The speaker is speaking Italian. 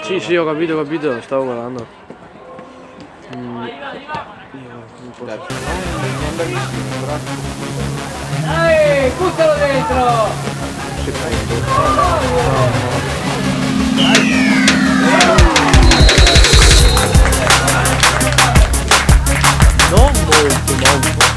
Sì, sì, ho capito, stavo guardando. Dai, buttalo dentro! Non molto.